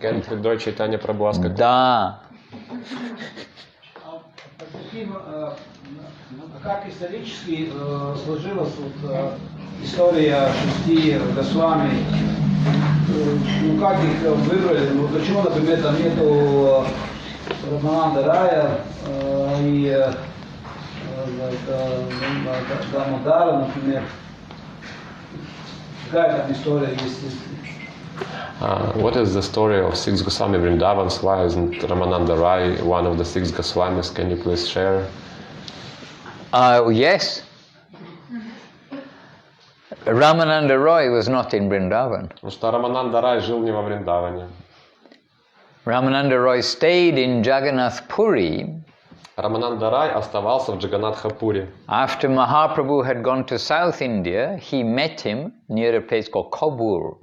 Can Hriday Chaitanya Prabhu ask? Да. Как исторически сложилась история 6 Госвами? Ну как их выбрали? Ну почему, например, там нету Рамананда Рая и Дамодара, например? Какая там история есть? What is the story of 6 Goswami Vrindavans? Why isn't Ramananda Rai one of the 6 Goswamis? Can you please share? Yes. Ramananda Roy was not in Vrindavan. Потому что Рамананда Рай жил не во Вриндаване. Ramananda Roy stayed in Jagannath Puri. Рамананда Рай оставался в Джаганатхапуре. After Mahaprabhu had gone to South India, he met him near a place called Kobur.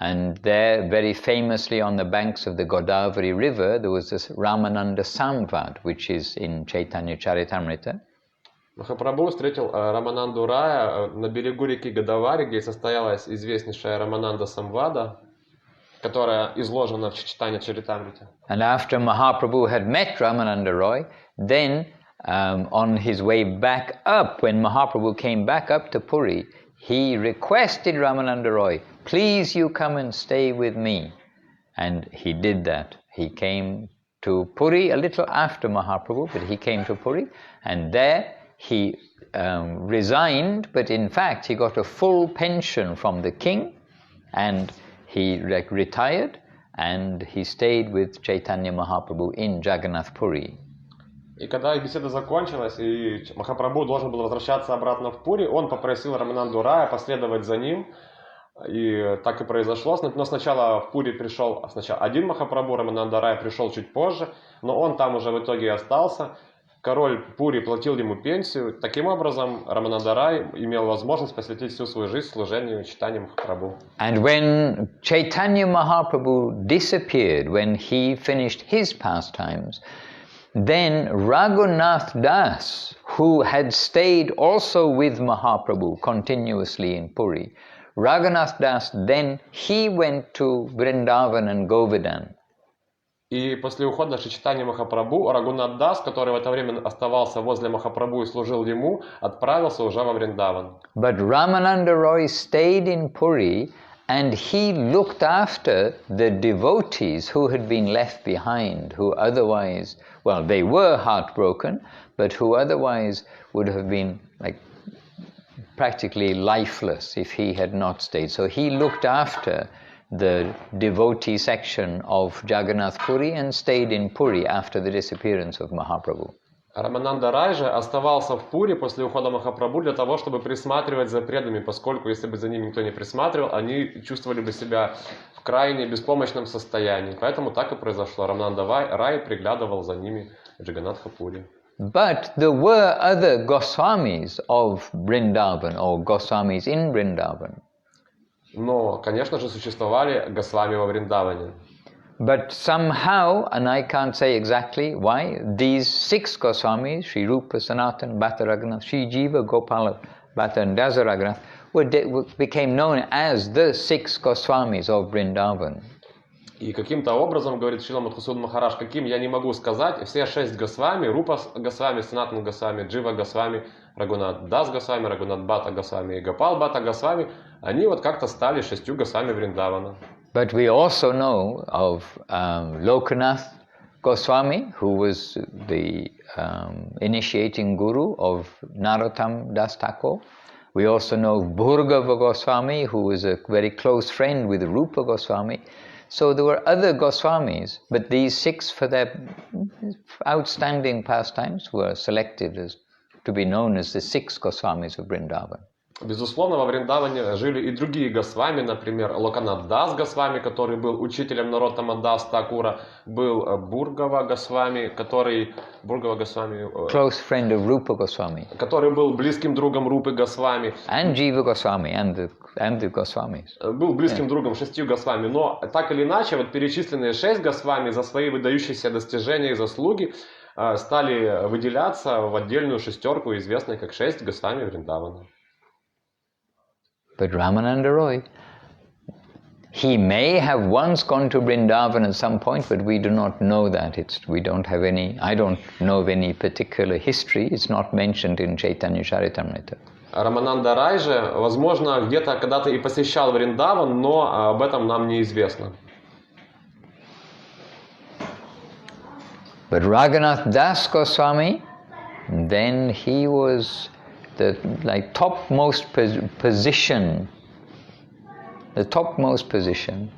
And there, very famously on the banks of the Godavari river, there was this Ramananda Samvad, which is in Chaitanya Charitamrita. Махапрабху встретил Рамананду Рая на берегу реки Годавари, где состоялась известнейшая Рамананда Самвада, которая изложена в Чайтанья Чаритамрите. And after Mahaprabhu had met Ramananda Roy, then on his way back up, when Mahaprabhu came back up to Puri, he requested Ramananda Roy, please you come and stay with me. And he did that. He came to Puri a little after Mahaprabhu, but he came to Puri, and there he resigned, but in fact he got a full pension from the king, and he retired, and he stayed with Chaitanya Mahaprabhu in Jagannath Puri. И когда их беседа закончилась, и Махапрабху должен был возвращаться обратно в Пури, он попросил Рамананду Рая последовать за ним, и так и произошло. Но сначала в Пури пришел один Махапрабху, Рамананда Рая пришел чуть позже, но он там уже в итоге и остался. Король Пури платил ему пенсию. Таким образом, Рамананда Рай имел возможность посвятить всю свою жизнь служению Чайтаньи Махапрабху. And when Chaitanya Mahaprabhu disappeared, when he finished his pastimes, then Raghunath Das, who had stayed also with Mahaprabhu continuously in Puri, Raghunath Das, then he went to Vrindavan and Govardhan. И после ухода Чайтаньи Махапрабху, Рагхунатх Дас, который в это время оставался возле Махапрабху и служил ему, отправился уже во Вриндаван. But Ramananda Roy stayed in Puri, and he looked after the devotees who had been left behind, who otherwise, well, they were heartbroken, but who otherwise would have been like practically lifeless if he had not stayed. So he looked after the devotee section of Jagannath Puri and stayed in Puri after the disappearance of Mahaprabhu. Рамананда Рай же оставался в Пури после ухода Махапрабху для того, чтобы присматривать за преданными, поскольку если бы за ними никто не присматривал, они чувствовали бы себя в крайне беспомощном состоянии. Поэтому так и произошло. Рамананда Рай приглядывал за ними в Джаганатхапуре. But there were other Goswamis of Vrindavan, or Goswamis in Vrindavan. Но, конечно же, существовали Госвами во Вриндаване. But somehow, and I can't say exactly why, these 6 Goswamis, Sri Rupa, Sanatana, Bhatta Raghunath, Sri Jiva, Gopala, Bhatta and Dasa Raghunath, became known as the 6 Goswamis of Vrindavan. И каким-то образом, говорит Шрила Мадхусудан Махарадж, каким я не могу сказать, все 6 Госвами, Рупа Госвами, Санатана Госвами, Джива Госвами, Рагхунатх Дас Госвами, Рагхунатх Бхатта Госвами и Гопал Бхатта Госвами, они вот как-то стали 6 Госвами Вриндавана. But we also know of Lokanath Goswami, who was the initiating guru of Narottam Das Thakur. We also know Bhurgava Goswami, who was a very close friend with Rupa Goswami. So there were other Goswamis, but these 6, for their outstanding pastimes, were selected as to be known as the 6 Goswamis of Vrindavan. Безусловно, во Вриндаване жили и другие Госвами, например, Локанат Дас Госвами, который был учителем Нароттама Дас Такура, был Бхургава Госвами, который close friend of Rupa Goswami, который был близким другом Рупы Госвами, and Jiva Goswami, and the Goswamis. Был близким другом 6 Госвами, но так или иначе, вот перечисленные 6 Госвами за свои выдающиеся достижения и заслуги стали выделяться в отдельную шестерку, известной как 6 Госвами Вриндавана. But Ramananda Roy, He may have once gone to Vrindavan at some point, but we do not know that. I don't know of any particular history. It's not mentioned in Chaitanya Charitamrita. Рамананда Рай же, возможно, где-то когда-то и посещал Вриндаван, но об этом нам неизвестно. But Raghunath Das Goswami, then he was the topmost position. The topmost position.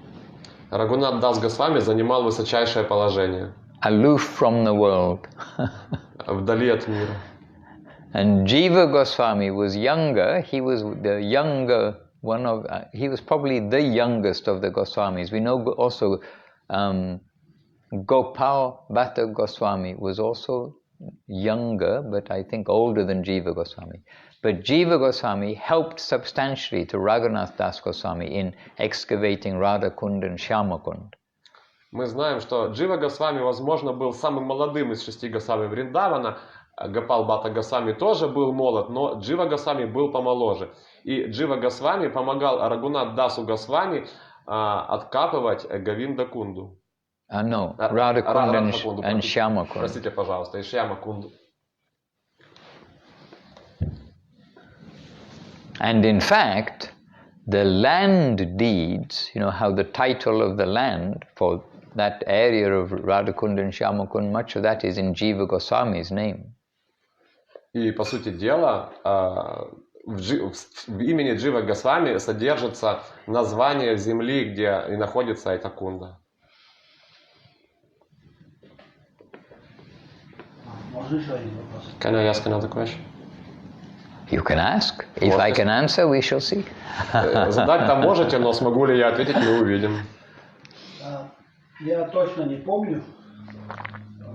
Рагхунат Дас Госвами занимал высочайшее положение. Aloof from the world. Вдали от мира. And Jiva Goswami was younger. He was the younger one of. He was probably the youngest of the Goswamis. We know also Gopal Bhatta Goswami was also younger, but I think older than Jiva Goswami. But Jiva Goswami helped substantially to Raghunath Das Goswami in excavating Radha Kund and Shyama Kund. Мы знаем, что Джива Госвами, возможно, был самым молодым из 6 Госвами Вриндавана. Гопал Бхатта Госвами тоже был молод, но Джива Госвами был помоложе. И Джива Госвами помогал Рагхунат Дасу Госвами откапывать Говинда Кунду. No, Radha Kund and Shyama Kund. Простите, пожалуйста, и Шьяма Кунду. And in fact, the land deeds, you know how the title of the land for that area of Radhakund and Shyamakund, much of that is in Jiva Goswami's name. И по сути дела, в имени Джива Госвами содержится название земли, где и находится эта кунда. Can I ask another question? You can ask. If I can answer, we shall see. Задать-то можете, но смогу ли я ответить, мы увидим. Я точно не помню,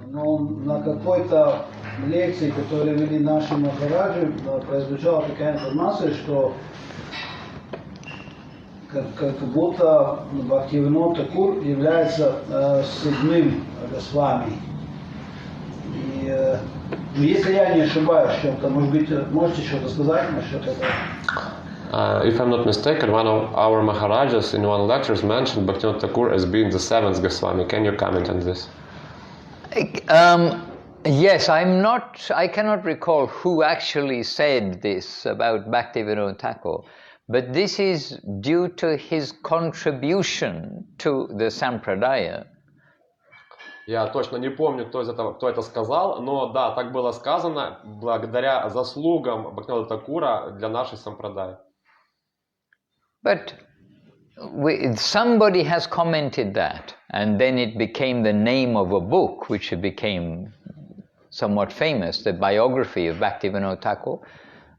но на какой-то лекции, которую вели наши Махараджи, прозвучала такая информация, что как будто Бхактивинод Такур является 7-м Госвами. И если я не ошибаюсь в чем-то, может быть, можете что-то сказать насчет этого? If I'm not mistaken, one of our Maharajas in one lecture mentioned Bhaktivinoda Thakur as being the 7th Goswami. Can you comment on this? Yes, I cannot recall who actually said this about Bhaktivinoda Thakur, but this is due to his contribution to the Sampradaya. Я точно не помню, кто это сказал, но да, так было сказано благодаря заслугам Бхактивинода Thakura для нашей сампрадаи. But somebody has commented that, and then it became the name of a book, which became somewhat famous. The biography of Bhaktivinoda Thakur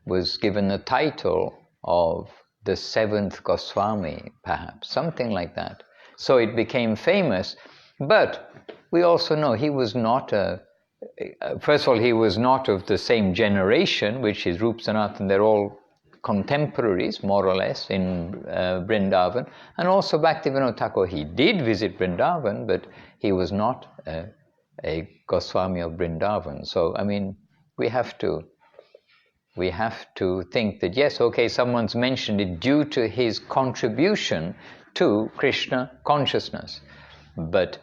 was given the title of the 7th Goswami, perhaps, something like that. So it became famous, but we also know he was not first of all, he was not of the same generation, which is Rup Sanatan. They're all contemporaries, more or less, in Vrindavan. And also Bhaktivinoda Thakur, he did visit Vrindavan, but he was not a Goswami of Vrindavan. So, I mean, we have to think that, yes, okay, someone's mentioned it due to his contribution to Krishna consciousness. But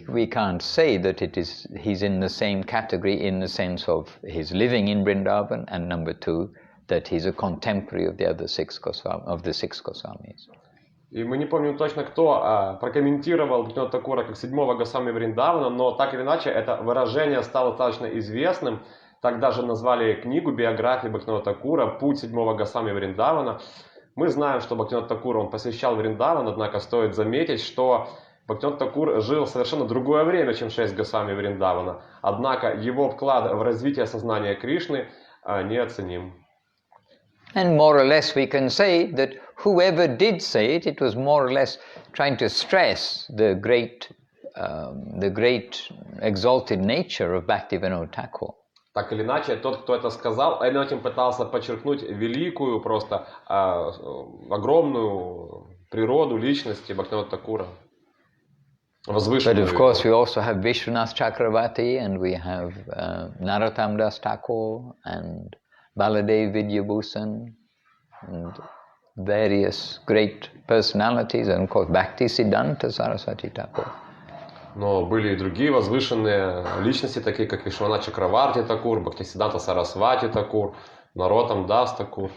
we can't say that he's in the same category in the sense of his living in Vrindavan, and number 2, that he's a contemporary of the other 6 Goswamis. И мы не помним точно, кто прокомментировал Бхактивинода Thakura как 7-го Госвами Вриндавана, но так или иначе это выражение стало достаточно известным. Так даже назвали книгу, биографию Бхактивинода Thakura «Путь 7-го Госвами Вриндавана». Мы знаем, что Бхактивинода Thakura он посещал Вриндаван, однако стоит заметить, что Бхактивинода Thakura жил в совершенно другое время, чем 6 Госвами Вриндавана. Однако его вклад в развитие сознания Кришны неоценим. And more or less we can say that whoever did say it, it was more or less trying to stress the great exalted nature of Bhaktivinoda Thakur. Так или иначе, тот, кто это сказал, он этим пытался подчеркнуть великую, просто огромную природу личности Бхактивинода Thakura. But of course we also have Vishwanath Chakravarti, and we have Narottam Das Thakur, and Baladev Vidyabhusan, and various great personalities, and of course Bhaktisiddhanta Saraswati Thakur. Но были и другие возвышенные личности, такие как Вишванат Чакраварти Такур, Бхактисиддханта Сарасвати Такур, Нароттам Дас Такур.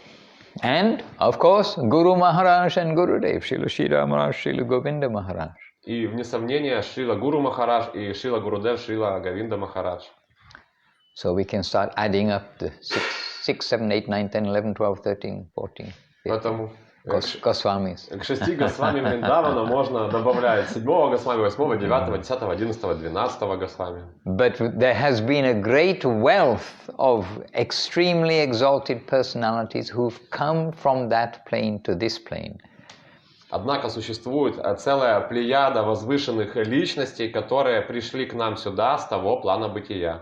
And of course Guru Maharaj and Gurudev, Srila Shri Maharaj, Srila Govinda Maharaj. И вне сомнения Шрила Гуру Махарадж и Шрила Гурудев, Шрила Говинда Махарадж. So we can start adding up the 6, 7, 8, 9, 10, 11, 12, 13, 14, 15 Поэтому Goswamis. к 6 Госвами Вриндавана можно добавлять 7 Госвами, 8, 9, 10, 11, 12 Госвами. But there has been a great wealth of extremely exalted personalities who've come from that plane to this plane. Однако существует целая плеяда возвышенных личностей, которые пришли к нам сюда с того плана бытия.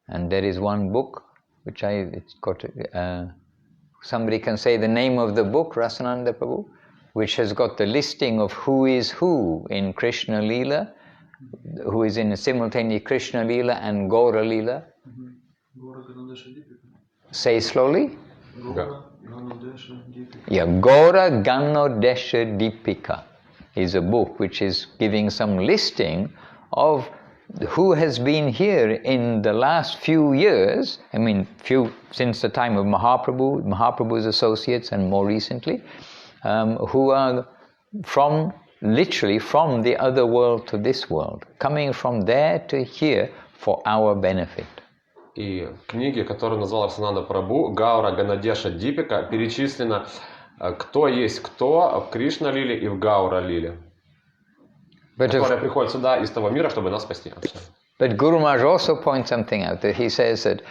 And there is one book which it's got. Somebody can say the name of the book, Rasananda Prabhu, which has got the listing of who is who in Krishna Leela, who is in simultaneously Krishna Leela and Gaura Leela. Say slowly. Yeah, Gaura Ganodesha Deepika is a book which is giving some listing of who has been here in the last few years, I mean since the time of Mahaprabhu, Mahaprabhu's associates, and more recently, who are literally from the other world to this world, coming from there to here for our benefit. И в книге, которую назвал Раsananda Прабhu, Гаура Ганадеша Дипика, перечислено, кто есть кто в Кришна-лиле и в Гаура-лиле, которые приходят сюда из того мира, чтобы нас спасти. But Guru Maharaj also points something out. That he says that,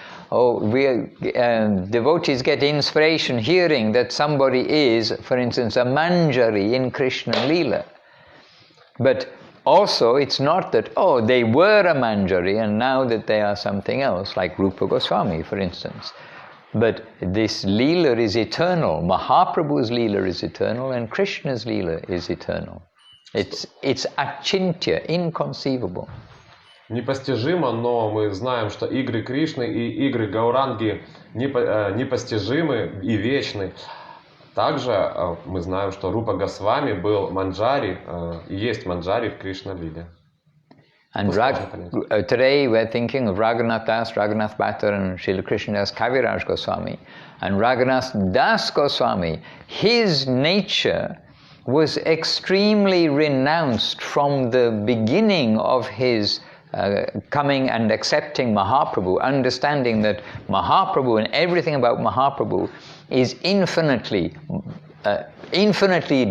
devotees get inspiration hearing that somebody is, for instance, a manjari in Krishna Leela. But also, it's not that, they were a manjari and now that they are something else, like Rupa Goswami, for instance. But this Leela is eternal. Mahaprabhu's Leela is eternal and Krishna's Leela is eternal. It's achintya, inconceivable. Непостижимо, но мы знаем, что игры Кришны и игры Гауранги непостижимы и вечны. Также мы знаем, что Рупа Госвами был манджари, и есть манджари в Кришна-лиле. And today we're thinking of Raghunath Das, Raghunath Bhatta and Srila Krishnadas Kaviraja Goswami. And Raghunath Das Goswami, his nature was extremely renounced from the beginning of his coming and accepting Mahaprabhu, understanding that Mahaprabhu and everything about Mahaprabhu is infinitely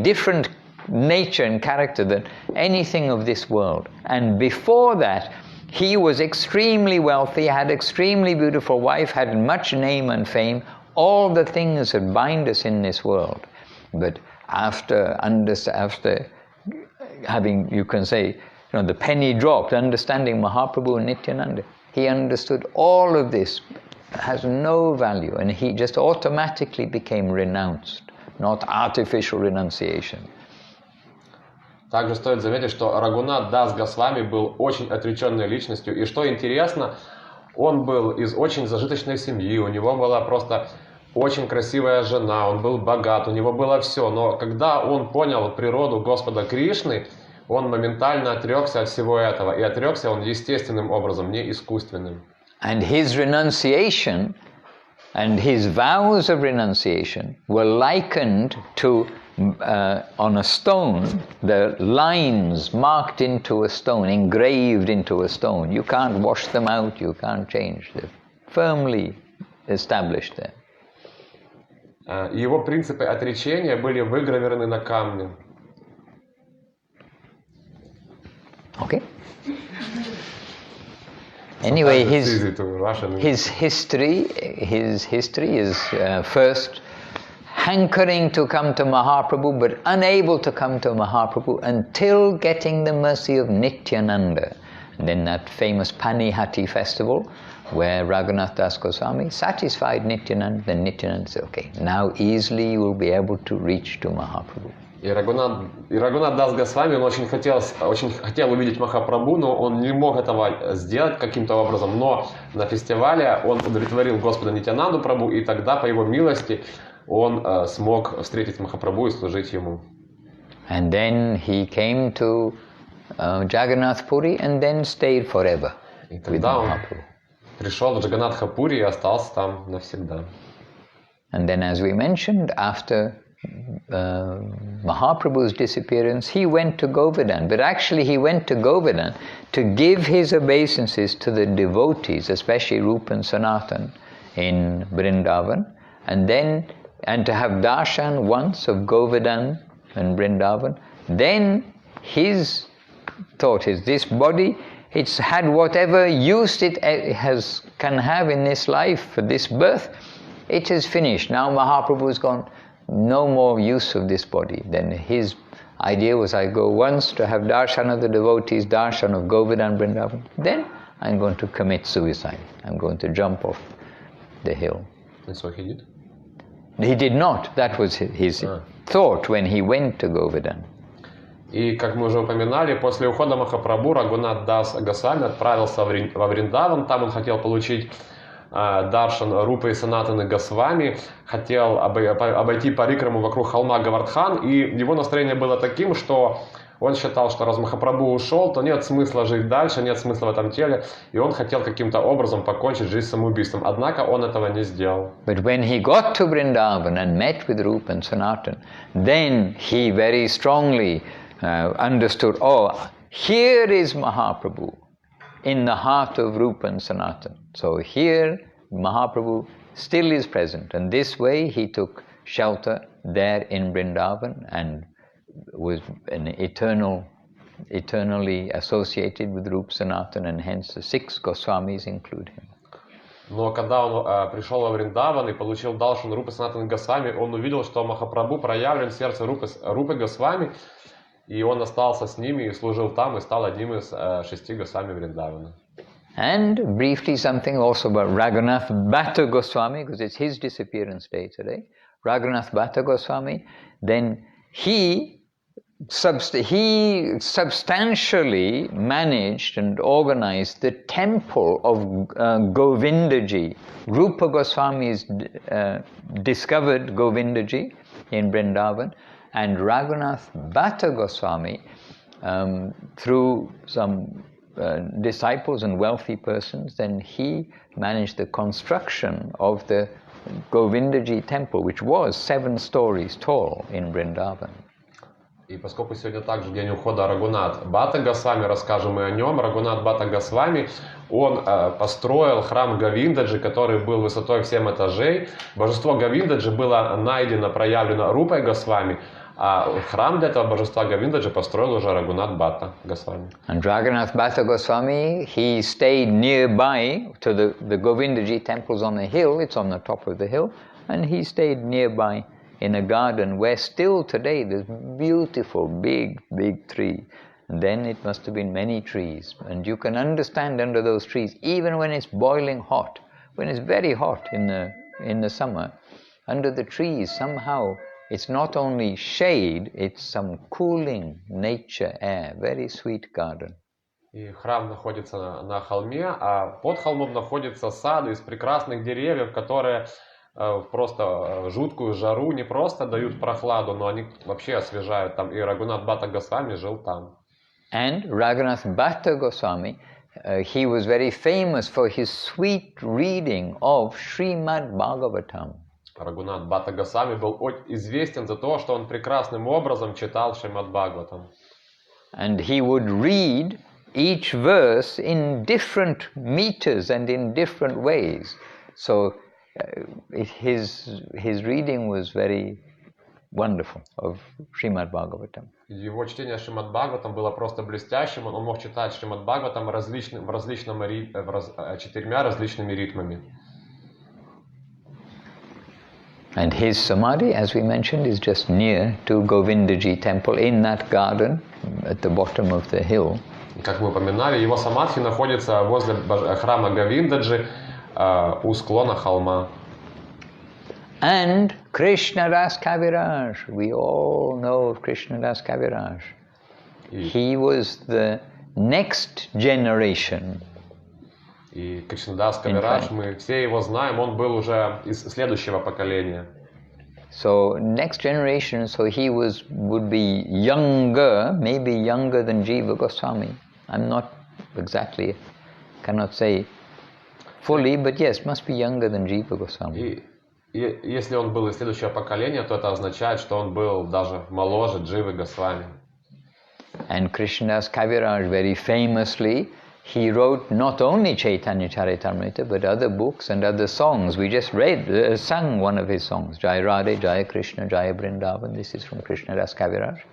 different nature and character than anything of this world. And before that, he was extremely wealthy, had extremely beautiful wife, had much name and fame, all the things that bind us in this world. But after having, you can say, the penny dropped, understanding Mahaprabhu and Nityananda, he understood all of this has no value, and he just automatically became renounced, not artificial renunciation. Также стоит заметить, что Рагхунат Дас Госвами был очень отреченной личностью, и что интересно, он был из очень зажиточной семьи, у него была просто очень красивая жена, он был богат, у него было все, но когда он понял природу Господа Кришны, он моментально отрекся от всего этого, и отрекся он естественным образом, не искусственным. And his renunciation and his vows of renunciation were likened to, on a stone, the lines marked into a stone, engraved into a stone. You can't wash them out, you can't change them. Firmly established there. Его принципы отречения были выгравированы на камне. Okay. Anyway, his history is first hankering to come to Mahaprabhu, but unable to come to Mahaprabhu until getting the mercy of Nityananda. And then that famous Panihati festival, where Raghunath Das Goswami satisfied Nityananda, then Nityananda said, okay, now easily you will be able to reach to Mahaprabhu. И Рагхунат Дас Госвами, он очень хотел увидеть Махапрабху, но он не мог этого сделать каким-то образом. Но на фестивале он удовлетворил Господа Нитянанду Прабху, и тогда, по его милости, он смог встретить Махапрабху и служить ему. And then he came to Jagannath Puri and then stayed forever И with тогда он Mahaprabhu. пришел в Джаганнатха-Пури и остался там навсегда. And then, as we mentioned, after Mahaprabhu's disappearance, he went to Govardhan. But actually he went to Govardhan to give his obeisances to the devotees, especially Rupa and Sanatan in Vrindavan, and to have darshan once of Govardhan and Vrindavan. Then his thought is, this body, it's had whatever use it can have in this life, for this birth, it is finished. Now Mahaprabhu is gone, no more use of this body. Then his idea was, I go once to have darshan of the devotees, darshan of Govardhan, Vrindavan, then I'm going to commit suicide. I'm going to jump off the hill. And so he did? He did not. That was his thought when he went to Govardhan. И, как мы уже упоминали, после ухода Махапрабху Рагхунатха Даса Госвами отправился во Вриндаван. Там он хотел получить даршан Рупы и Санатаны Госвами, хотел обойти парикраму вокруг холма Говардхан, и его настроение было таким, что он считал, что раз Махапрабху ушел, то нет смысла жить дальше, нет смысла в этом теле, и он хотел каким-то образом покончить жизнь самоубийством. Однако он этого не сделал. But when he got to Vrindavan and met with Rupa and Sanatan, then he very strongly understood, here is Mahaprabhu in the heart of Rupa and Sanatan. So here Mahaprabhu still is present, and this way he took shelter there in Vrindavan and was eternally associated with Rupa Sanatan, and hence the 6 Goswamis include him. Но когда он пришел во Вриндаван и получил даршан Рупы Санатаны Госвами, он увидел, что Махапрабху проявлен в сердце Рупы Госвами, и он остался с ними и служил там, и стал одним из 6 Госвами Вриндавана. And briefly something also about Raghunath Bhatta Goswami, because it's his disappearance day today. Raghunath Bhatta Goswami, then he substantially managed and organized the temple of Govindaji. Rupa Goswami discovered Govindaji in Vrindavan, and Raghunath Bhatta Goswami, through some disciples and wealthy persons, then he managed the construction of the Govindaji temple, which was 7 stories tall in Vrindavan. И поскольку сегодня также день ухода Рагхунатха Бхатта Госвами, расскажем мы о нем. Рагхунатха Бхатта Госвами, он построил храм Говиндаджи, который был высотой в 7 этажей. Божество Говиндаджи было найдено, проявлено Рупой Госвами, а храм для этого божества Говиндаджи построил уже Рагхунатха Бхатта Госвами. And Raghunath Bhatta Goswami, he stayed nearby to the Govindaji temples on the hill. It's on the top of the hill, and he stayed nearby in a garden where still today there's beautiful big tree. And then it must have been many trees, and you can understand under those trees, even when it's boiling hot, when it's very hot in the summer, under the trees somehow it's not only shade, it's some cooling nature air, very sweet garden. И храм находится на холме, а под холмом находится сад из прекрасных деревьев, которые просто жуткую жару не просто дают прохладу, но они вообще освежают там. И Рагхунатха Бхатта Госвами жил там. And Raghunath Bhatta Goswami, he was very famous for his sweet reading of Srimad Bhagavatam. Рагхунатха Бхатта Госвами был известен за то, что он прекрасным образом читал Шримад Бхагаватам. And he would read each verse in different meters and in different ways. So his reading was very wonderful of Srimad Bhagavatam. Его чтение Шримад Бхагаватам было просто блестящим. Он мог читать Шримад Бхагаватам 4 различными ритмами. And his samadhi, as we mentioned, is just near to Govindaji temple in that garden at the bottom of the hill. Как мы упоминали, его самадхи находится возле храма Говиндаджи у склона холма. And Krishnadasa Kaviraджа, we all know of Krishnadasa Kaviraджa. He was the next generation. И Кришнадаса Кавираджа, мы все его знаем, он был уже из следующего поколения. So next generation, so he would be younger, maybe younger than Jiva Goswami. I'm not exactly, cannot say fully, but yes, must be younger than Jiva Goswami. И если он был из следующего поколения, то это означает, что он был даже моложе Дживы Госвами. And Krishnadas Kaviraj very famously, he wrote not only Chaitanya Charitamrita, but other books and other songs. We just sung one of his songs, Jai Radhe, Jai Krishna, Jai Vrindavan. This is from Krishnadas Kaviraj.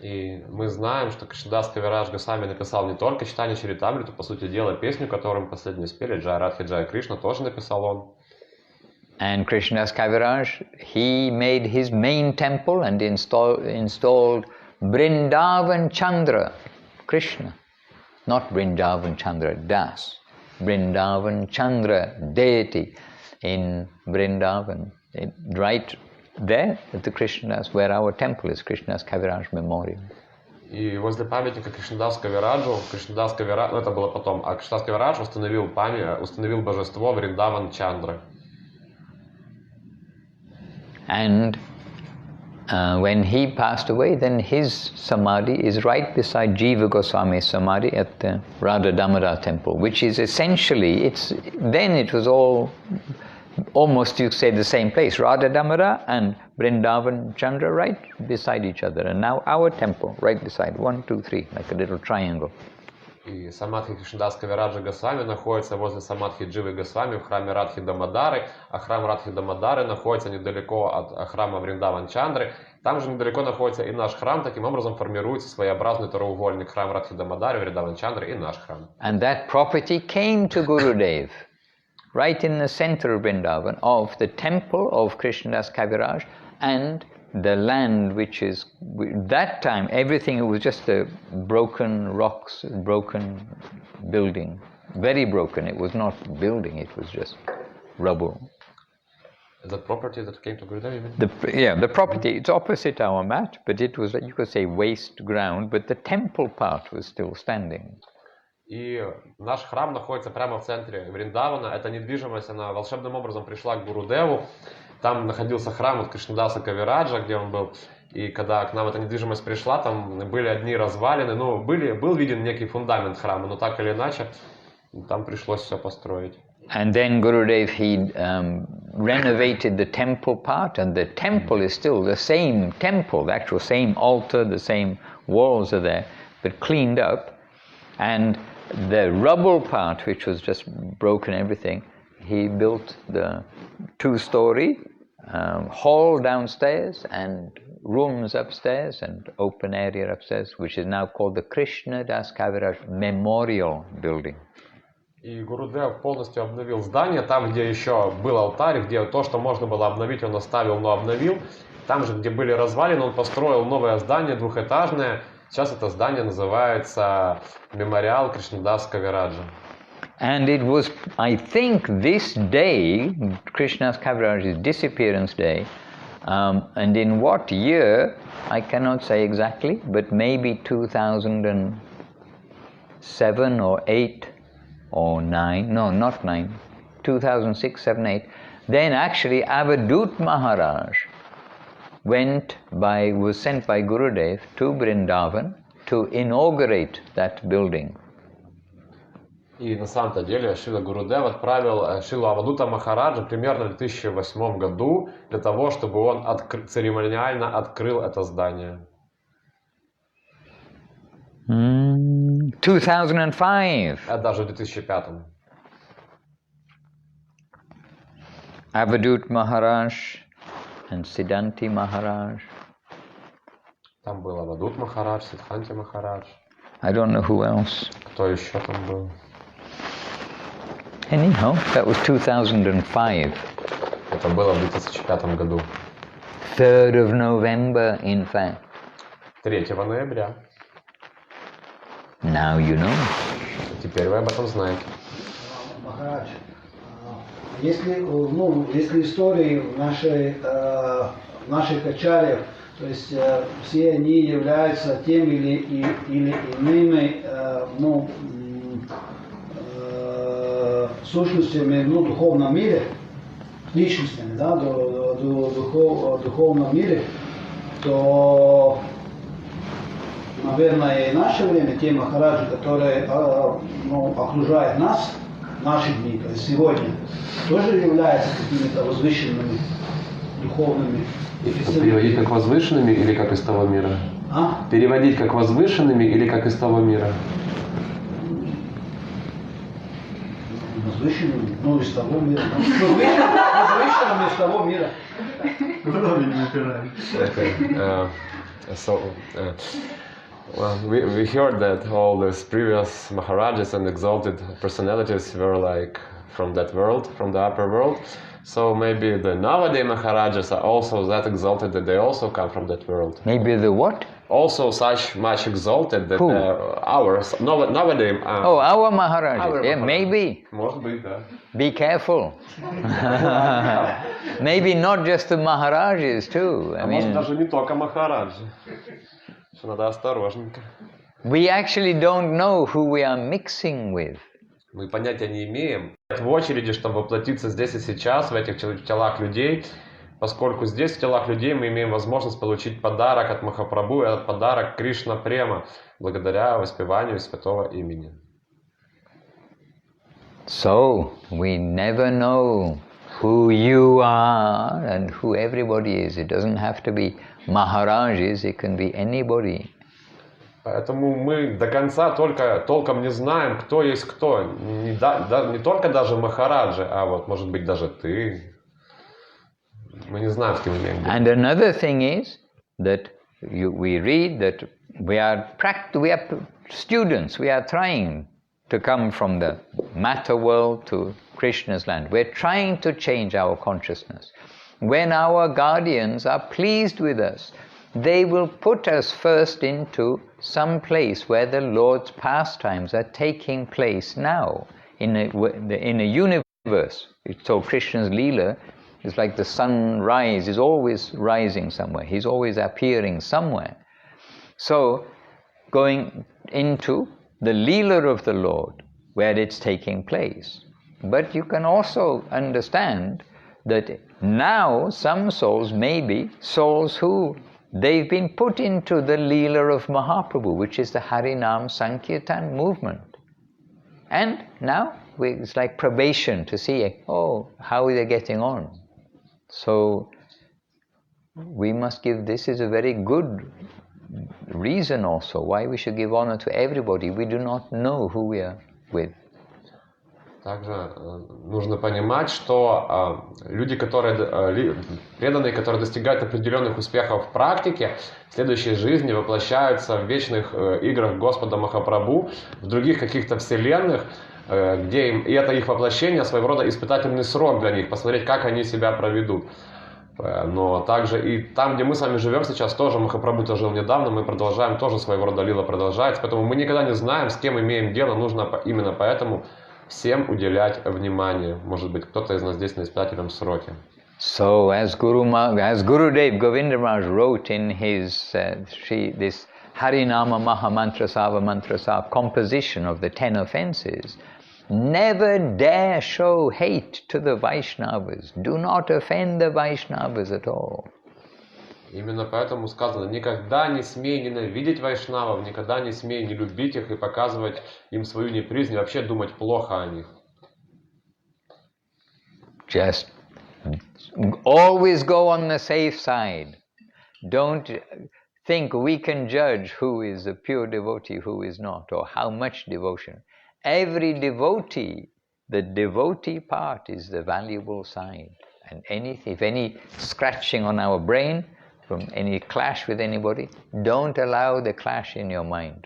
И мы знаем, что Кришнадас Кавирадж Госвами написал не только Чайтанью Чаритамриту, по сути дела, песню, которую мы последнюю спели, Джай Радхи, Джай Кришна, тоже написал он. And Krishnadas Kaviraj, he made his main temple and installed Vrindavan Chandra, Krishna. Not Vrindavan Chandra Das, Vrindavan Chandra deity in Vrindavan, right there at the Krishnadas, where our temple is, Krishnadas Kaviraj Memorial. И возле памятника Кришнадас Кавираджу, это было потом, а Кришнадас Кавирадж установил божество Вриндаван Чандры. And when he passed away, then his samadhi is right beside Jiva Goswami's samadhi at the Radha Damodar temple, which is essentially, it was all almost, you say, the same place. Radha Damodar and Vrindavan Chandra right beside each other. And now our temple right beside, 1, 2, 3, like a little triangle. И самадхи Кришнадас Кавираджа Госвами находится возле самадхи Дживы Госвами в храме Радхи Дамодары, а храм Радхи Дамодары находится недалеко от храма Вриндаван Чандры. Там же недалеко находится и наш храм, таким образом формируется своеобразный треугольник храм Радхи Дамодары, Вриндаван Чандры и наш храм. And that property came to Gurudev, right in the center of Vrindavan, of the temple of Krishnadas Kaviraj and the land which is, that time everything, it was just a broken rocks, broken building, very broken. It was not building, it was just rubble. The property that came to Gurudev, you mean? The property, it's opposite our mat, but it was, you could say, waste ground, but the temple part was still standing. И наш храм находится прямо в центре Вриндавана. Эта недвижимость, она волшебным образом пришла к Гурудеву. Там находился храм от Кришнадаса Кавираджа, где он был. И когда к нам эта недвижимость пришла, там были одни развалины. Был виден некий фундамент храма, но так или иначе, там пришлось все построить. And then Gurudev, he renovated the temple part, and the temple is still the same temple, the actual same altar, the same walls are there, but cleaned up. And the rubble part, which was just broken everything, he built the 2-story hall downstairs and rooms upstairs and open area upstairs, which is now called the Krishnadas Kaviraj Memorial Building. И Гурудев полностью обновил здание. Там, где еще был алтарь, где то, что можно было обновить, он оставил, но обновил. Там же, где были развалины, он построил новое здание, 2-этажное. Сейчас это здание называется Мемориал Кришнадас Кавираджа. And it was, I think, this day, Krishnadas Kaviraj's disappearance day, and in what year, I cannot say exactly, but maybe 2007 or 8 or 9, no, not 9, 2006, 7, 8, then actually Avadut Maharaj was sent by Gurudev to Vrindavan to inaugurate that building. И на самом-то деле Шрила Гурудев отправил Шрилу Авадута Махараджа примерно в 2008 году для того, чтобы он церемониально открыл это здание. 2005. Это даже в 2005. Avadut Maharaj and Siddhanti Maharaj. Там был Авадут Махарадж, Сиддханти Махарадж. I don't know who else. Кто еще там был? Anyhow, that was 2005. Это было в 2005 году. 3rd of November, in fact. 3 ноября. Now you know. Теперь вы об этом знаете. Махарадж, если истории в нашей качаре, то есть все они являются тем или иными сущностями в духовном мире, личностями, да, в духовном мире, то, наверное, и в наше время те махараджи, которые окружают нас, наши дни, то есть сегодня, тоже являются какими-то возвышенными духовными. Переводить как возвышенными или как из того мира? А? Переводить как возвышенными или как из того мира? Возвышенными, ну из того мира. Возвышенными из того мира. Well, we heard that all these previous Maharajas and exalted personalities were like from that world, from the upper world. So maybe the nowadays Maharajas are also that exalted that they also come from that world. Maybe the what? Also such much exalted that ours, nowadays... our Maharajas, yeah, maybe. Может быть, да. Be careful. Maybe not just the Maharajas too. I mean, может даже не только Махараджи. Что надо осторожненько. We actually don't know who we are mixing with. Мы понятия не имеем. В очереди, чтобы воплотиться здесь и сейчас, в этих телах людей, поскольку здесь, в телах людей, мы имеем возможность получить подарок от Махапрабху, этот подарок Кришна Према, благодаря воспеванию святого имени. So, we never know who you are and who everybody is. It doesn't have to be Maharajas, it can be anybody. Поэтому мы до конца толком не знаем, кто есть кто. Не только даже Махараджи, а вот, может быть, даже ты. Мы не знаем, с кем имеем дело. And another thing is that we read that we are students, we are trying to come from the matter world to Krishna's land. We're trying to change our consciousness. When our guardians are pleased with us, they will put us first into some place where the Lord's pastimes are taking place now. In a universe, so Krishna's Leela is like the sunrise is always rising somewhere. He's always appearing somewhere. So, going into the Leela of the Lord, where it's taking place. But you can also understand that now some souls may be souls who they've been put into the Leela of Mahaprabhu, which is the Harinam Sankirtan movement. And now it's like probation to see, how are they getting on? So we must give, this is a very good reason also why we should give honor to everybody. We do not know who we are with. Также нужно понимать, что люди, преданные, которые достигают определенных успехов в практике, в следующей жизни воплощаются в вечных играх Господа Махапрабху, в других каких-то вселенных, и это их воплощение своего рода испытательный срок для них, посмотреть, как они себя проведут. Но также и там, где мы с вами живем сейчас, тоже Махапрабху жил недавно, мы продолжаем, тоже своего рода лила продолжается, поэтому мы никогда не знаем, с кем имеем дело, нужно именно поэтому всем уделять внимание. Может быть, кто-то из нас здесь на испытательном сроке. So, as Gurudev Govinda Maharaj wrote in his this Harinama Mahamantrasava Mantrasava composition of the 10 offenses, never dare show hate to the Vaishnavas. Do not offend the Vaishnavas at all. Именно поэтому сказано, никогда не смей ненавидеть вайшнавов, никогда не смей не любить их и показывать им свою неприязнь, вообще думать плохо о них. Just always go on the safe side. Don't think we can judge who is a pure devotee, who is not, or how much devotion. Every devotee, the devotee part is the valuable side. And if any scratching on our brain, from any clash with anybody, don't allow the clash in your mind.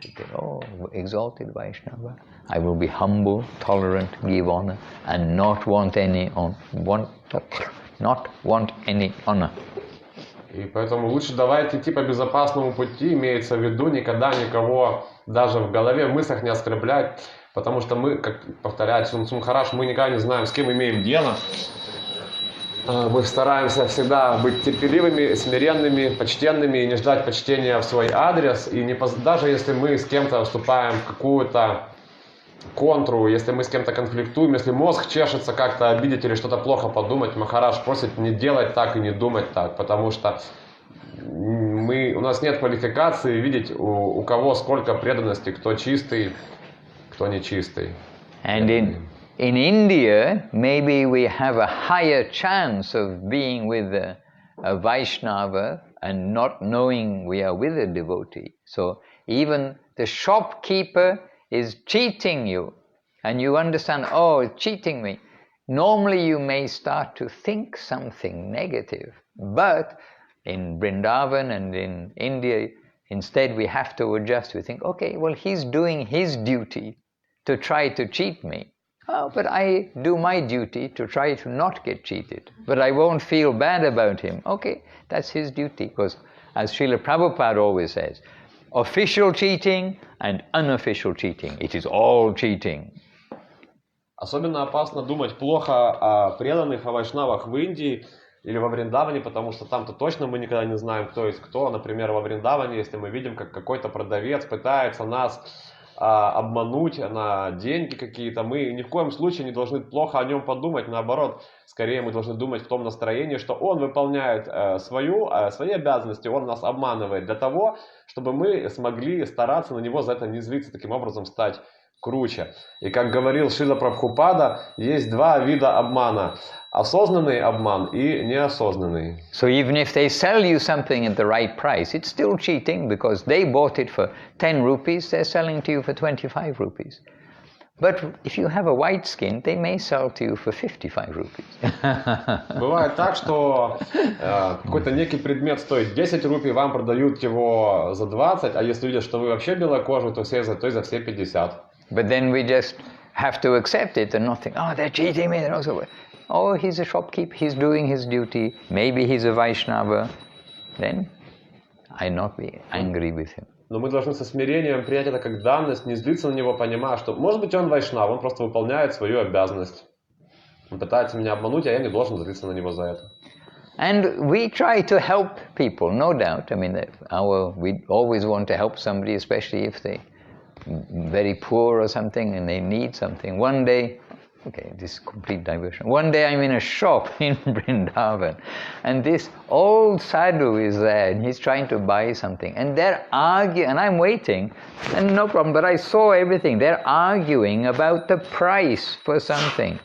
Exalted Vaishnava, I will be humble, tolerant, give honor, and not want any honor. И поэтому лучше давайте идти по безопасному пути, имеется в виду, никогда никого даже в голове, в мыслях не оскорблять, потому что мы, как повторяет Махарадж, мы никогда не знаем, с кем имеем дело. Мы стараемся всегда быть терпеливыми, смиренными, почтенными и не ждать почтения в свой адрес. И даже если мы с кем-то вступаем в какую-то контру, если мы с кем-то конфликтуем, если мозг чешется как-то обидеть или что-то плохо подумать, Махарадж просит не делать так и не думать так, потому что у нас нет квалификации видеть, у кого сколько преданности, кто чистый, кто нечистый. And in India, maybe we have a higher chance of being with a Vaishnava and not knowing we are with a devotee. So even the shopkeeper is cheating you, and you understand, oh, it's cheating me. Normally you may start to think something negative, but in Vrindavan and in India, instead we have to adjust. We think, okay, well, he's doing his duty to try to cheat me. Oh, but I do my duty to try to not get cheated. But I won't feel bad about him. Okay, that's his duty. Because as Srila Prabhupada always says, official cheating and unofficial cheating. It is all cheating. Особенно опасно думать плохо о преданных, о вайшнавах в Индии или во Вриндаване, потому что там-то точно мы никогда не знаем, кто есть кто. Например, во Вриндаване, если мы видим, как какой-то продавец пытается нас обмануть на деньги какие-то, мы ни в коем случае не должны плохо о нем подумать, наоборот, скорее мы должны думать в том настроении, что он выполняет свои обязанности, он нас обманывает для того, чтобы мы смогли стараться на него за это не злиться, таким образом стать круче. И как говорил Шрила Прабхупада, есть два вида обмана. Осознанный обман и неосознанный. So even if they sell you something at the right price, it's still cheating because they bought it for 10 rupees, they're selling to you for 25 rupees. But if you have a white skin, they may sell to you for 55 rupees. Бывает так, что какой-то некий предмет стоит 10 рупий, вам продают его за 20, а если видят, что вы вообще белокожий, то за все 50. But then we just have to accept it and not think, oh, they're cheating me. Oh, he's a shopkeeper, he's doing his duty, maybe he's a Vaishnava. Then I not be angry with him. Но мы должны со смирением принять это как данность, не злиться на него, понимая, что, может быть, он вайшнав, он просто выполняет свою обязанность. Он пытается меня обмануть, а я не должен злиться на него за это. And we try to help people, no doubt. I mean, we always want to help somebody, especially if they're very poor or something and they need something. One day, okay, this is complete diversion. One day I'm in a shop in Vrindavan and this old sadhu is there and he's trying to buy something and they're arguing and I'm waiting and no problem, but I saw everything. They're arguing about the price for something.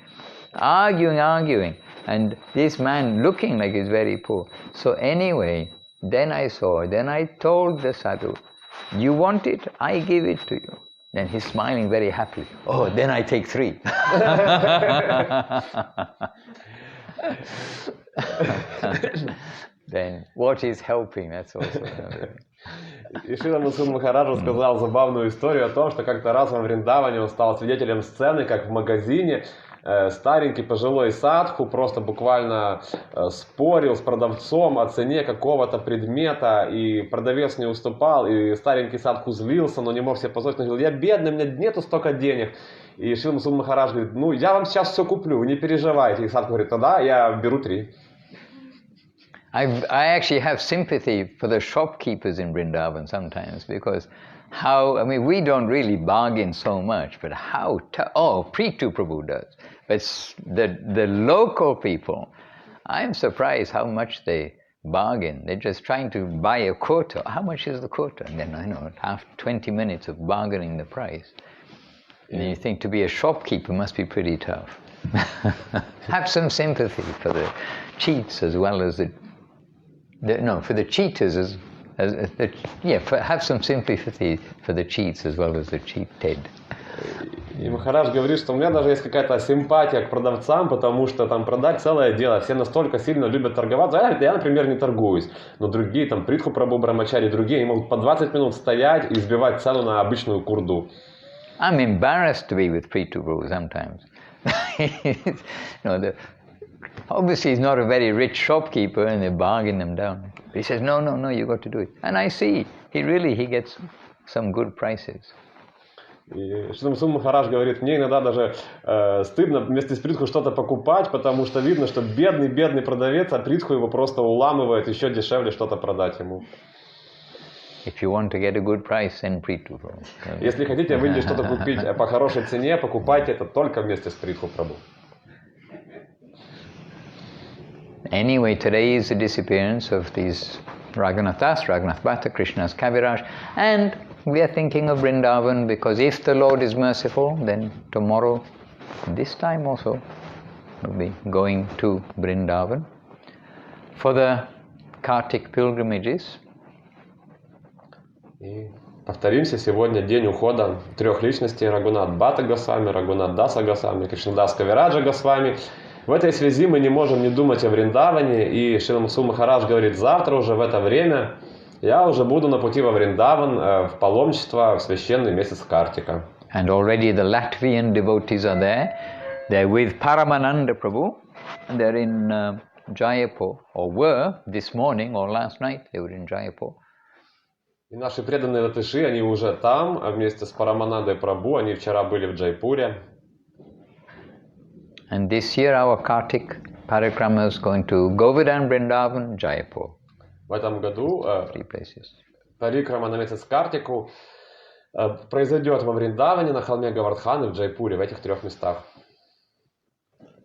Arguing. And this man looking like he's very poor. So anyway, then I told the sadhu, you want it? I give it to you. Then he's smiling very happily. Oh, then I take 3. Then what is helping? That's also another. И Шрила Махарадж рассказал забавную историю о том, что как-то раз во Вриндаване он стал свидетелем сцены, как в магазине старенький пожилой садху просто буквально спорил с продавцом о цене какого-то предмета, и продавец не уступал, и старенький садху злился, но не мог себе позволить, он говорил, я бедный, у меня нету столько денег. И Шрила Махарадж говорит, ну я вам сейчас все куплю, вы не переживайте. И садху говорит, тогда я беру 3. I actually have sympathy for the shopkeepers in Vrindavan sometimes because we don't really bargain so much, but Preetu Prabhu does. But the local people, I'm surprised how much they bargain. They're just trying to buy a quota. How much is the quota? And then after 20 minutes of bargaining the price. And you think to be a shopkeeper must be pretty tough. Have some sympathy for the cheats as well as for the cheaters have some sympathy for the cheats as well as the cheated. И Махарадж говорит, что у меня даже есть какая-то симпатия к продавцам, потому что там продать целое дело. Все настолько сильно любят торговаться. Я, например, не торгуюсь. Но другие, там, Притху Прабху Брамачари, другие, они могут по 20 минут стоять и сбивать цену на обычную курду. I'm embarrassed to be with Preetu Prabhu sometimes. Obviously he's not a very rich shopkeeper and they bargain them down. He says, no, you got to do it. And I see, he gets some good prices. И Шрила Махарадж говорит, мне иногда даже стыдно вместе с Притху что-то покупать, потому что видно, что бедный продавец, а Притху его просто уламывает еще дешевле что-то продать ему. If you want to get a good price, send Prithu Prabhu. Если хотите в Индии что-то купить по хорошей цене, покупайте это только вместе с Притху Прабhu. Anyway, today is the disappearance of these Raghunathas, Raghunath Bhatta, Krishna's Kaviraja, and we are thinking of Vrindavan because if the Lord is merciful, then tomorrow, this time also, we'll be going to Vrindavan for the Kartik pilgrimages. И повторимся, сегодня день ухода трех личностей: Рагхунат Бхатта Госвами, Рагхунат Даса Госвами, Кришнадаса Кавираджа Госвами. В этой связи мы не можем не думать о Вриндаване, и Шрила Махарадж говорит: завтра уже в это время я уже буду на пути во Вриндаван в паломничество в священный месяц Картика. And already the Latvian devotees are there. They're with Paramananda Prabhu, and they're in Jaipur, or were this morning or last night. They were in Jaipur. И наши преданные латыши, они уже там, вместе с Параманандой Прабhu, они вчера были в Джайпуре. And this year our Kartik parikrama is going to Govardhan, Vrindavan, Jaipur. В этом году 3 places. парикрама на месяц Картику произойдет во Вриндаване, на холме Говардхан и в Джайпуре, в этих 3 местах.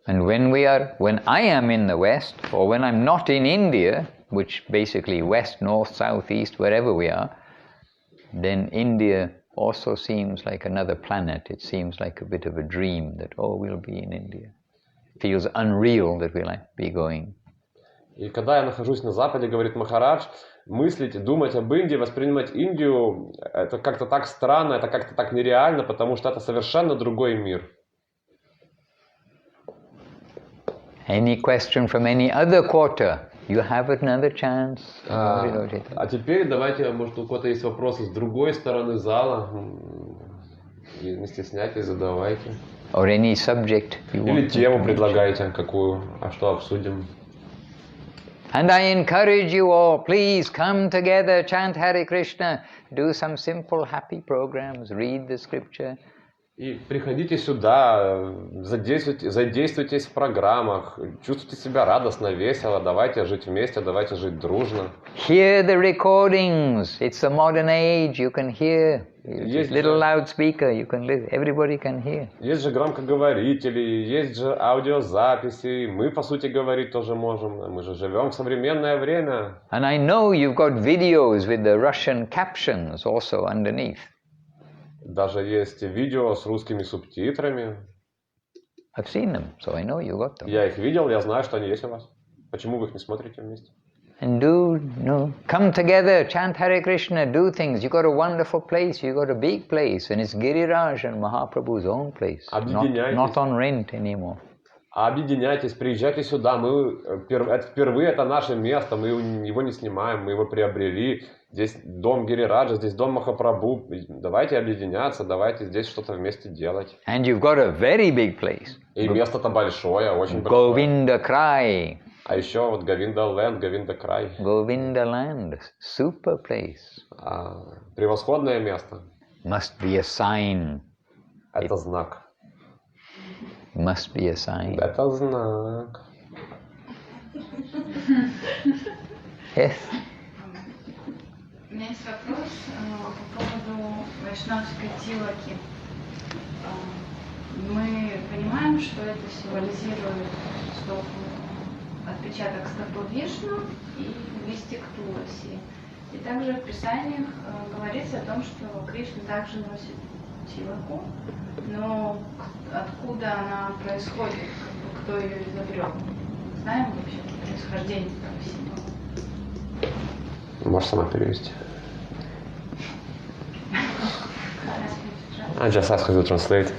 And when I am in the West, or when I'm not in India, which basically west, north, south, east, wherever we are, then India also seems like another planet. It seems like a bit of a dream that, oh, we'll be in India. It feels unreal that we'll be going. И когда я нахожусь на Западе, говорит Махарадж, мыслить, думать об Индии, воспринимать Индию, это как-то так странно, это как-то так нереально, потому что это совершенно другой мир. Any question from any other quarter? You have another chance. А теперь давайте, может, у кого-то есть вопросы с другой стороны зала. И не стесняйтесь, задавайте. Or any subject you want. Или тему предлагайте, какую, а что обсудим. And I encourage you all, please come together, chant Hare Krishna, do some simple happy programs, read the scripture. И приходите сюда, задействуйтесь в программах, чувствуйте себя радостно, весело, давайте жить вместе, давайте жить дружно. Hear the recordings. It's a modern age. You can hear. It's little loudspeaker. You can listen. Everybody can hear. Есть же громкоговорители, есть же аудиозаписи. Мы, по сути, говорить тоже можем. Мы же живем в современное время. And I know you've got videos with the Russian captions also underneath. Даже есть видео с русскими субтитрами. I've seen them, so I know you got them. Я их видел, я знаю, что они есть у вас. Почему вы их не смотрите вместе? And come together, chant Hare Krishna, do things. You got a wonderful place, you got a big place, and it's Giriraj and Mahaprabhu's own place, not on rent anymore. Объединяйтесь, приезжайте сюда. Впервые это наше место, мы его не снимаем, мы его приобрели. Здесь дом Гирираджа, здесь дом Махапрабху. Давайте объединяться, давайте здесь что-то вместе делать. And you've got a very big place. И место-то большое, очень большое. Govinda Krai. А еще вот Говинда Ленд, Говинда Край. Govinda Land, super place. Превосходное место. Must be a sign. Это знак. Must be a sign. Это знак. Yes. У меня есть вопрос по поводу вайшнавской тилаки. Мы понимаем, что это символизирует отпечаток стопы Вишну и листик Туласи. И также в Писаниях говорится о том, что Кришна также носит тилаку, но откуда она происходит, кто ее изобрел? Знаем вообще происхождение этого символа? Можешь сама перевести. I just asked her to translate.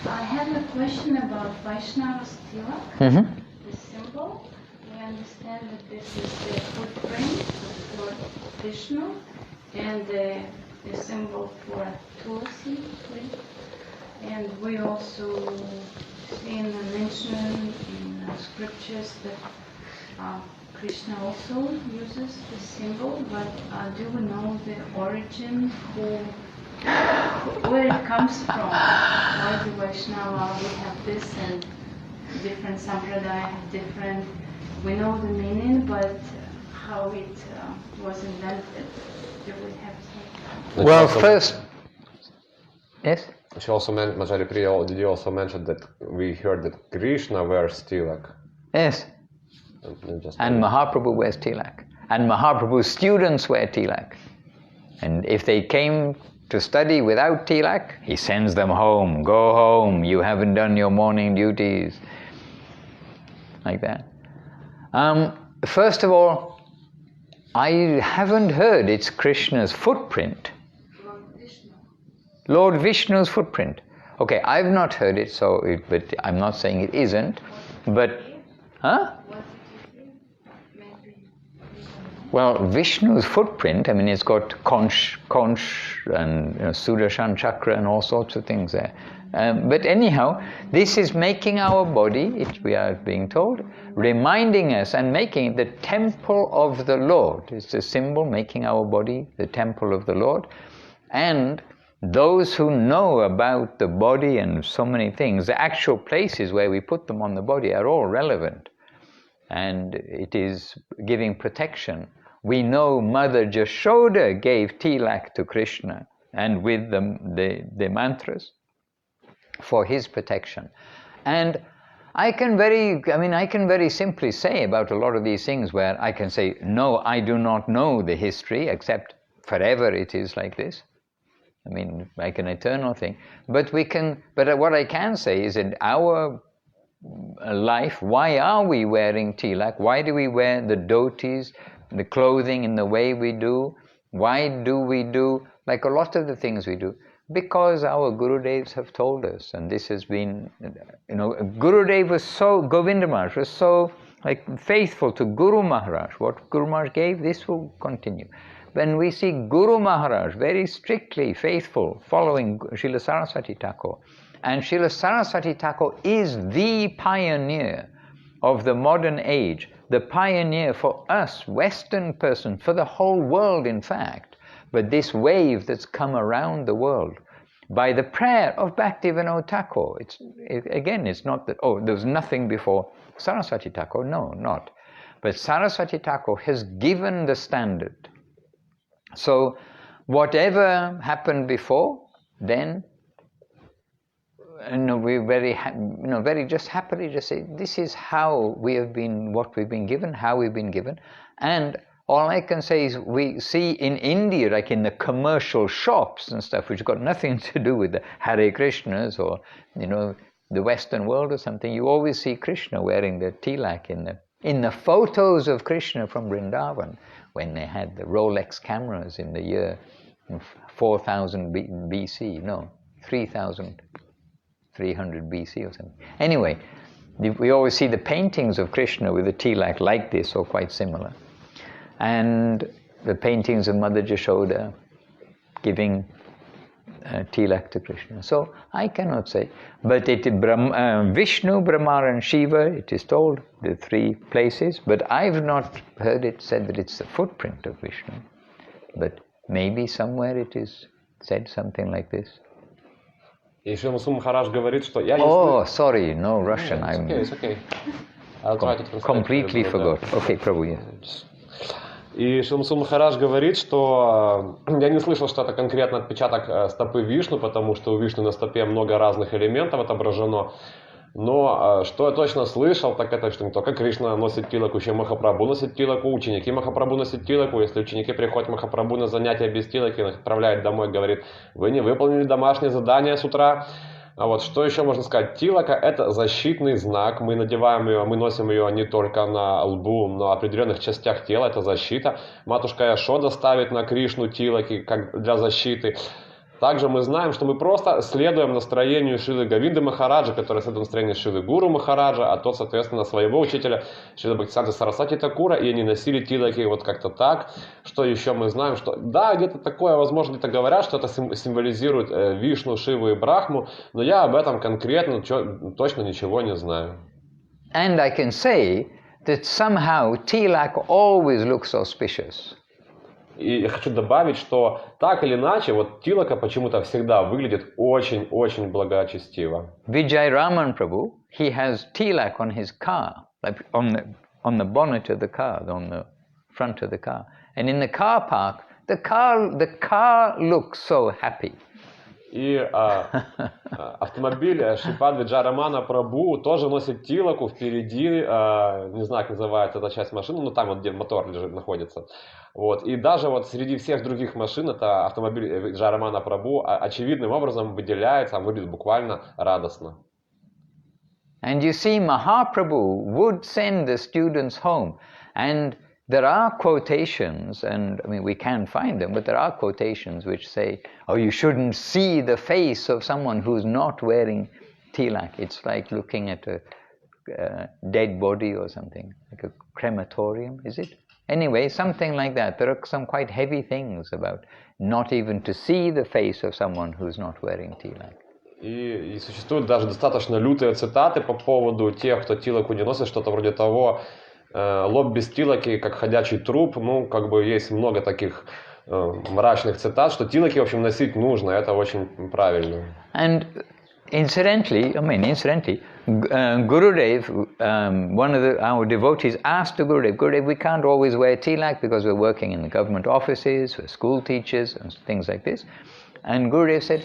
I have a question about Vaishnava's tilak, the symbol. We understand that this is the footprint for Vishnu and the symbol for Tulasi tree. And we also see mentioned in scriptures that Krishna also uses this symbol, but do we know the origin, where it comes from? Why do Vaishnava we have this and different sampradaya have different? We know the meaning, but how it was invented. Do we have some? Well, first, yes? She also mentioned, Majari Priya, did you also mention that we heard that Krishna wears tilak? Yes. And Mahaprabhu wears tilak. And Mahaprabhu's students wear tilak. And if they came to study without tilak, he sends them home. Go home, you haven't done your morning duties. Like that. First of all, I haven't heard it's Krishna's footprint. Lord Vishnu's footprint. Okay, I've not heard it, but I'm not saying it isn't. But, huh? Well, Vishnu's footprint, I mean, it's got conch and Sudarshan chakra and all sorts of things there. But anyhow, this is making our body, we are being told, reminding us and making the temple of the Lord. It's a symbol making our body the temple of the Lord. And those who know about the body and so many things, the actual places where we put them on the body are all relevant. And it is giving protection. We know Mother Jashoda gave tilak to Krishna and with the mantras for his protection. And I can very simply say about a lot of these things where I can say, no, I do not know the history, except forever it is like this. I mean, like an eternal thing. But what I can say is in our life, why are we wearing tilak? Why do we wear the dhotis, the clothing in the way we do? Why do we do, like a lot of the things we do? Because our Gurudevs have told us, and this has been, Gurudev was Govinda Maharaj was so faithful to Guru Maharaj. What Guru Maharaj gave, this will continue. When we see Guru Maharaj very strictly faithful, following Srila Saraswati Thakur, and Srila Saraswati Thakur is the pioneer of the modern age, the pioneer for us, Western person, for the whole world in fact, but this wave that's come around the world, by the prayer of Bhaktivinoda Thakur. It's not that, there was nothing before Saraswati Thakur, no, not. But Saraswati Thakur has given the standard. So, whatever happened before, then, we very just happily just say, this is how we have been, what we've been given, how we've been given. And all I can say is we see in India, like in the commercial shops and stuff, which got nothing to do with the Hare Krishnas or, the Western world or something, you always see Krishna wearing the tilak in the photos of Krishna from Vrindavan, when they had the Rolex cameras in the year 4000 BC, no, 3300 BC or something. Anyway, we always see the paintings of Krishna with the tilak like this or quite similar. And the paintings of Mother Jashoda giving tilak to Krishna. So I cannot say. But Vishnu, Brahma and Shiva, it is told, the three places. But I've not heard it said that it's the footprint of Vishnu. But maybe somewhere it is said something like this. И Шрила Махарадж говорит, что sorry, no Russian. It's okay. I'll try to translate. Completely forgot. Okay, Prabhu, yeah. И Шрила Махарадж говорит, что я не слышал, что это конкретно отпечаток стопы Вишну, потому что у Вишну на стопе много разных элементов отображено. Но что я точно слышал, так это, что не только Кришна носит тилаку, еще Махапрабху носит тилаку, ученики Махапрабху носят тилаку. Если ученики приходят к Махапрабху на занятия без тилаки, он их отправляет домой, говорит, вы не выполнили домашнее задание с утра. А вот что еще можно сказать? Тилака – это защитный знак. Мы надеваем ее, мы носим ее не только на лбу, но на определенных частях тела. Это защита. Матушка Яшода ставит на Кришну тилаки как для защиты. Также мы знаем, что мы просто следуем настроению Шрилы Говинды Махараджа, который следует настроению Шрилы Гуру Махараджа, а тот, соответственно, своего учителя Шрила Бхактисиданта Сарасвати Такура, и они носили тилаки вот как-то так. Что еще мы знаем? Что да, где-то такое, возможно, где-то говорят, что это символизирует Вишну, Шиву и Брахму, но я об этом конкретно точно ничего не знаю. And I can say that somehow tilak always looks auspicious. И я хочу добавить, что так или иначе, вот тилака почему-то всегда выглядит очень-очень благочестиво. Vijay Raman Prabhu, he has tilak on his car, like on the bonnet of the car, on the front of the car. And in the car park, the car looks so happy. И автомобиль Шрипады Джарамана Прабху тоже носит тилаку впереди, не знаю, как называется эта часть машины, но там вот где мотор лежит, находится. Вот. И даже вот среди всех других машин это автомобиль Джарамана Прабху очевидным образом выделяется, он выглядит буквально радостно. And you see, Mahaprabhu would send the students home, and there are quotations, and I mean we can find them, but there are quotations which say, oh, you shouldn't see the face of someone who's not wearing tilak. It's like looking at a dead body or something, like a crematorium, is it? Anyway, something like that. There are some quite heavy things about not even to see the face of someone who's not wearing tilak. И существуют даже достаточно лютые цитаты по поводу тех, кто тилаку не носит, что-то вроде того, лоб без тилаки, как ходячий труп. Ну, как бы есть много таких мрачных цитат, что тилаки, в общем, носить нужно, это очень правильно. And incidentally, Gurudev, one of our devotees asked to Gurudev, we can't always wear tilak because we're working in the government offices, we're school teachers and things like this. And Gurudev said,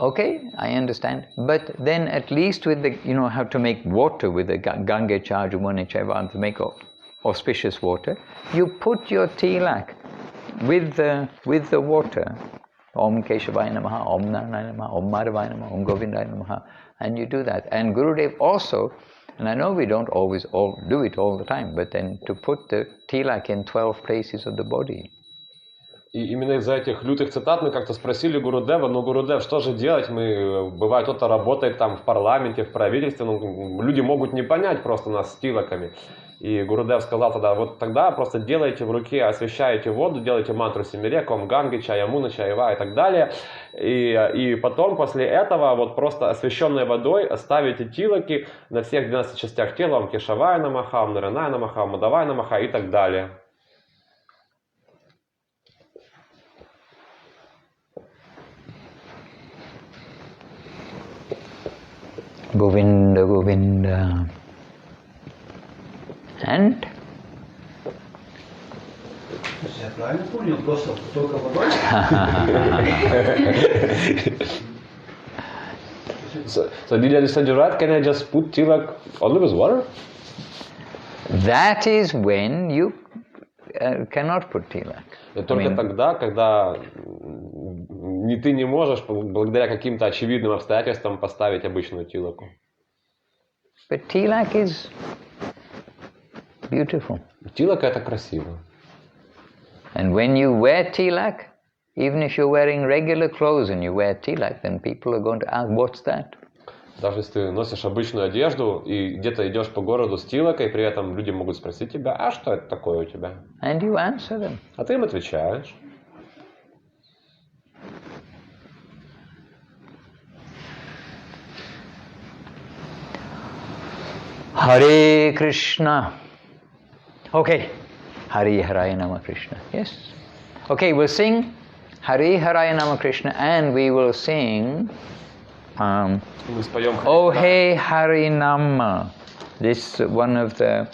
okay, I understand, but then at least with the, you know, how to make water with the Ganga charge of 1 Chaivan to make auspicious water, you put your tilak with the water, Om Keshavaya Namaha, Om Narayana Namaha, Om Madhavaya Namaha, Om Govindaya Namaha, and you do that. And Gurudev also, and I know we don't always do it all the time, but then to put the tilak in 12 places of the body. И именно из-за этих лютых цитат мы как-то спросили Гурудева, ну, Гурудев, что же делать? Бывает, кто-то работает там в парламенте, в правительстве, ну, люди могут не понять просто нас с тилаками. И Гурудев сказал тогда, вот тогда просто делайте в руке, освещаете воду, делайте мантру Семирек, Ом Ганги, Чаямуна, Чаева и так далее. И потом, после этого, вот просто освещенной водой ставите тилаки на всех 12 частях тела, Ом Кешавая Намаха, Ом Нараная Намаха, Ом Мадавая Намаха и так далее. Govinda, Govinda. And? Я правильно понял, просто только водой? So did you understand you right? Can I just put tilak only with water? That is when you cannot put tilak. Только тогда, когда ты не можешь благодаря каким-то очевидным обстоятельствам поставить обычную тилаку. But tilak is beautiful. Тилак это красиво. And when you wear tilak, even if you're wearing regular clothes and you wear tilak, then people are going to ask, what's that? Даже если ты носишь обычную одежду и где-то идешь по городу с тилакой, при этом люди могут спросить тебя, а что это такое у тебя? And you answer them. А ты им отвечаешь. Hare Krishna. Okay. Hare Haraya Nama Krishna. Yes. Okay, we'll sing Hare Haraya Nama Krishna and we will sing Oh Hey Hari Nama. This one of the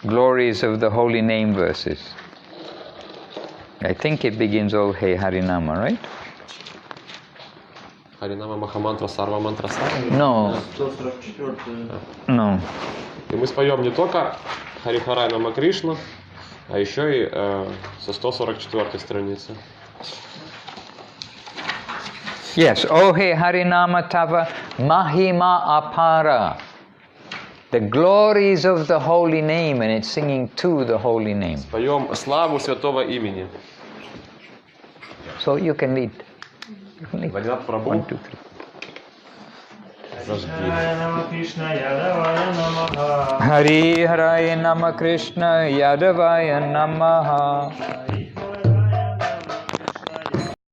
glories of the holy name verses. I think it begins Oh Hey Hari Nama, right? Харинама Махамантра Сарва Мантра Сарва? No. 144. No. И мы споем не только Хари Харай Нама Кришна, а еще и со 144 страницы. Yes, Oh Hey Harinama Tava Mahima Apara. The glories of the holy name, and it's singing to the holy name. Споем славу святого имени. So you can lead. You can lead. Вадинат Прабху. 1, 2, 3. Зажги. Hari Haraya Nama Krishna Yadavaya Namaha.